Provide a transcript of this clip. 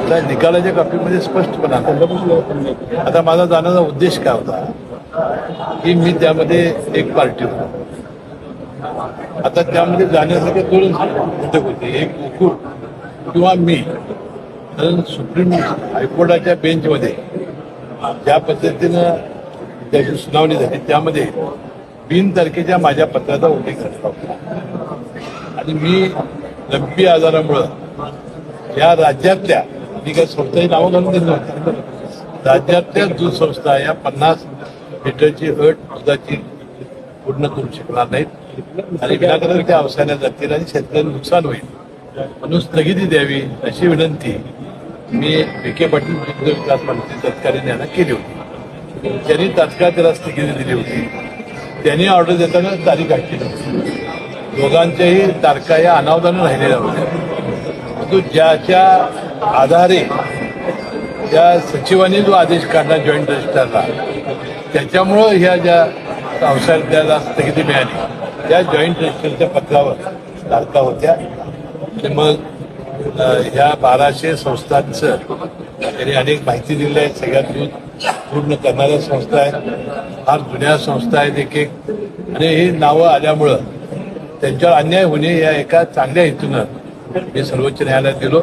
त्या निकालाच्या कॉपीमध्ये स्पष्टपणा आला. आता माझा जाण्याचा उद्देश काय होता की मी त्यामध्ये एक पार्टी होतो. आता त्यामध्ये जाण्यासाठी दोन घटक होते, एक मुकुट किंवा मी. कारण सुप्रीम हायकोर्टाच्या बेंचमध्ये ज्या पद्धतीनं त्याची सुनावणी झाली त्यामध्ये 3 तारखेच्या माझ्या पत्राचा उल्लेख झाला होता आणि मी गंभीर आजारामुळं या राज्यातल्या, मी काही संस्थाची नावं घालून देत नव्हती, राज्यातल्या दूध संस्था या 50 लिटरची अट दुधाची पूर्ण करू शकणार नाहीत आणि विनाकारण त्या अवसायाला जातील आणि शेतकऱ्यांना नुकसान होईल, म्हणून स्थगिती द्यावी अशी विनंती मी विखे पाटील दुग्ध विकास मंत्री तत्कालीन यांना केली होती. त्यांनी तात्काळ त्याला स्थगिती दिली होती. त्यांनी ऑर्डर देताना तारीख आखली नव्हती. दोघांच्याही तारखा या अनावधानं राहिलेल्या होत्या. परंतु ज्याच्या आधारे त्या सचिवांनी जो आदेश काढला जॉईंट रजिस्ट्रारला, त्याच्यामुळं ह्या ज्या व्यवसायात त्याला स्थगिती मिळाली त्या जॉईंट रजिस्ट्रारच्या पत्रावर तारखा होत्या. आणि मग ह्या 1200 संस्थांचं त्यांनी अनेक माहिती दिली आहे. सगळ्यात दूध पूर्ण करणाऱ्या संस्था आहेत, फार जुन्या संस्था आहेत एक एक, आणि ही नावं आल्यामुळं त्यांच्यावर अन्याय होणे या एका चांगल्या हेतूनं मी सर्वोच्च न्यायालयात गेलो.